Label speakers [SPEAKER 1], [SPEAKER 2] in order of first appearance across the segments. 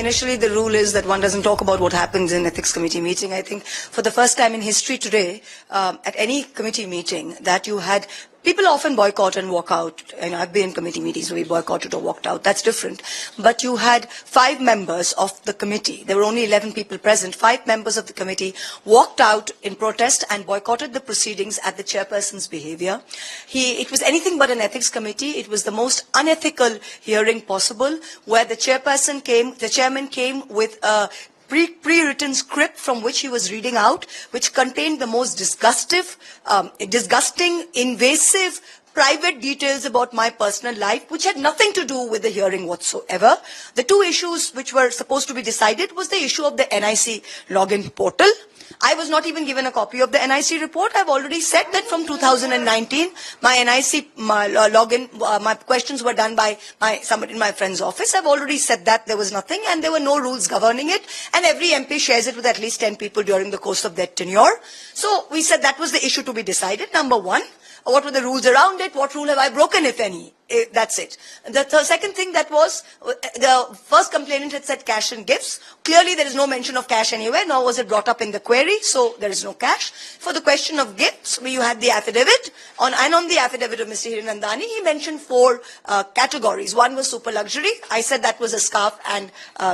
[SPEAKER 1] initially the rule is that one doesn't talk about what happens in ethics committee meeting. I think for the first time in history today, at any committee meeting, that you had people often boycott and walk out. And I've been in committee meetings where we boycotted or walked out. That's different. But you had 5 members of the committee. There were only 11 people present. 5 members of the committee walked out in protest and boycotted the proceedings at the chairperson's behavior. It was anything but an ethics committee. It was the most unethical hearing possible, where the chairman came with a pre-written script from which he was reading out, which contained the most disgusting, invasive, private details about my personal life, which had nothing to do with the hearing whatsoever. The 2 issues which were supposed to be decided was the issue of the NIC login portal. I was not even given a copy of the NIC report. I've already said that from 2019, my NIC login, my questions were done by somebody in my friend's office. I've already said that there was nothing and there were no rules governing it. And every MP shares it with at least 10 people during the course of their tenure. So we said that was the issue to be decided. Number 1, what were the rules around it? What rule have I broken, if any? That's it. The second thing that was, the first complainant had said cash and gifts. Clearly there is no mention of cash anywhere, nor was it brought up in the query, so there is no cash. For the question of gifts, you had the affidavit, on the affidavit of Mr. Hiranandani, he mentioned 4 categories. One was super luxury. I said that was a scarf and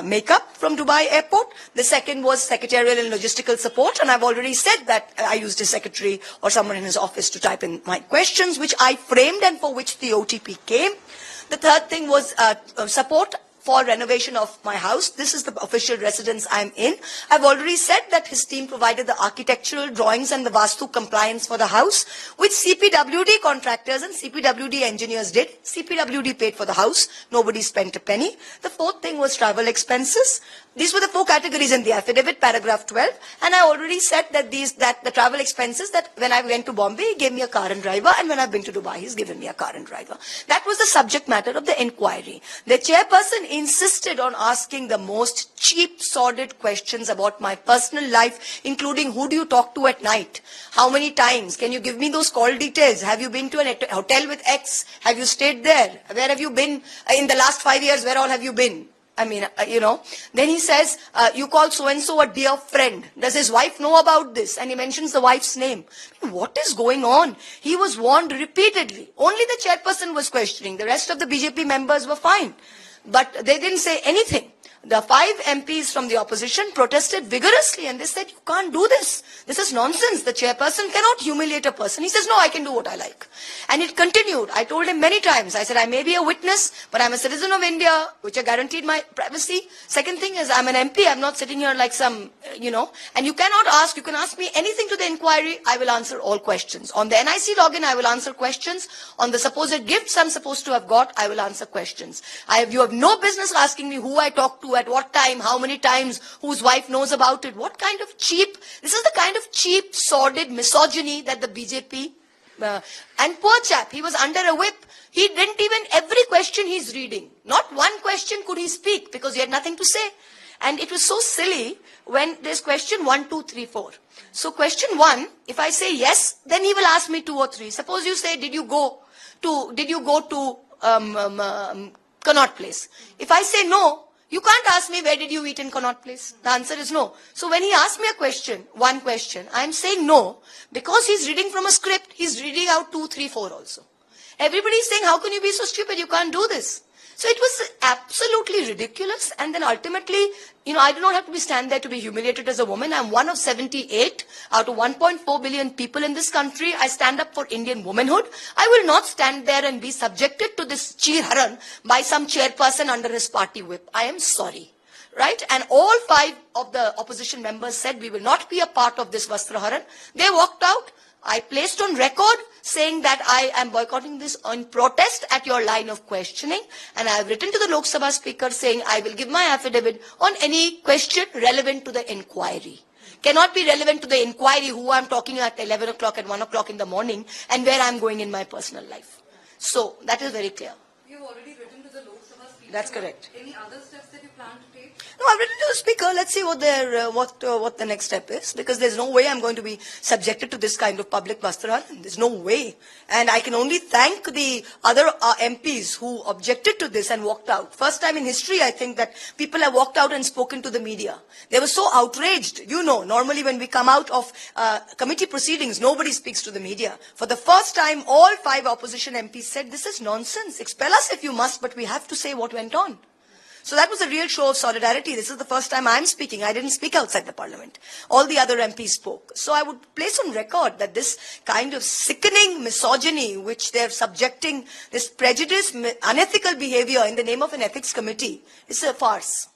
[SPEAKER 1] makeup from Dubai airport. The second was secretarial and logistical support, and I've already said that I used his secretary or someone in his office to type in my questions, which I framed and for which the OTP came. The third thing was support for renovation of my house. This is the official residence I'm in. I've already said that his team provided the architectural drawings and the Vastu compliance for the house, which CPWD contractors and CPWD engineers did. CPWD paid for the house. Nobody spent a penny. The fourth thing was travel expenses. These were the 4 categories in the affidavit, paragraph 12. And I already said that the travel expenses, that when I went to Bombay, he gave me a car and driver, and when I've been to Dubai, he's given me a car and driver. That was the subject matter of the inquiry. The chairperson insisted on asking the most cheap, sordid questions about my personal life, including who do you talk to at night? How many times? Can you give me those call details? Have you been to a hotel with X? Have you stayed there? Where have you been in the last 5 years? Where all have you been? I mean, then he says, you call so-and-so a dear friend. Does his wife know about this? And he mentions the wife's name. I mean, what is going on? He was warned repeatedly. Only the chairperson was questioning. The rest of the BJP members were fine. But they didn't say anything. The 5 MPs from the opposition protested vigorously and they said, you can't do this. This is nonsense. The chairperson cannot humiliate a person. He says, no, I can do what I like. And it continued. I told him many times. I said, I may be a witness, but I'm a citizen of India, which I guaranteed my privacy. Second thing is, I'm an MP. I'm not sitting here like some, and you cannot ask, you can ask me anything to the inquiry. I will answer all questions. On the NIC login, I will answer questions. On the supposed gifts I'm supposed to have got, I will answer questions. You have no business asking me who I talk to, at what time, how many times, whose wife knows about it. What kind of cheap, this is the kind of cheap, sordid misogyny that the BJP, and poor chap, he was under a whip. He didn't even, every question he's reading, not one question could he speak because he had nothing to say. And it was so silly when there's question 1, 2, 3, 4. So question 1, if I say yes, then he will ask me 2 or 3. Suppose you say, did you go to Connaught Place? If I say no, you can't ask me where did you eat in Connaught Place. The answer is no. So when he asks me a question, one question, I'm saying no, because he's reading from a script, he's reading out 2, 3, 4 also. Everybody's saying, how can you be so stupid? You can't do this. So it was absolutely ridiculous. And then ultimately, I do not have to stand there to be humiliated as a woman. I'm one of 78 out of 1.4 billion people in this country. I stand up for Indian womanhood. I will not stand there and be subjected to this cheer-haran by some chairperson under his party whip. I am sorry. Right? And all 5 of the opposition members said, we will not be a part of this Vastraharan. They walked out. I placed on record saying that I am boycotting this on protest at your line of questioning. And I have written to the Lok Sabha Speaker saying I will give my affidavit on any question relevant to the inquiry. Cannot be relevant to the inquiry who I am talking at 11 o'clock and 1 o'clock in the morning and where I am going in my personal life. So that is very clear.
[SPEAKER 2] You have already written to the Lok Sabha Speaker.
[SPEAKER 1] That's correct.
[SPEAKER 2] Any other steps that you plan to take?
[SPEAKER 1] No, I've written to the speaker. Let's see what what the next step is, because there's no way I'm going to be subjected to this kind of public vastrahan. There's no way. And I can only thank the other MPs who objected to this and walked out. First time in history, I think, that people have walked out and spoken to the media. They were so outraged. You know, normally when we come out of committee proceedings, nobody speaks to the media. For the first time, all 5 opposition MPs said, this is nonsense. Expel us if you must, but we have to say what went on. So that was a real show of solidarity. This is the first time I'm speaking. I didn't speak outside the parliament. All the other MPs spoke. So I would place on record that this kind of sickening misogyny, which they're subjecting, this prejudice, unethical behavior in the name of an ethics committee, is a farce.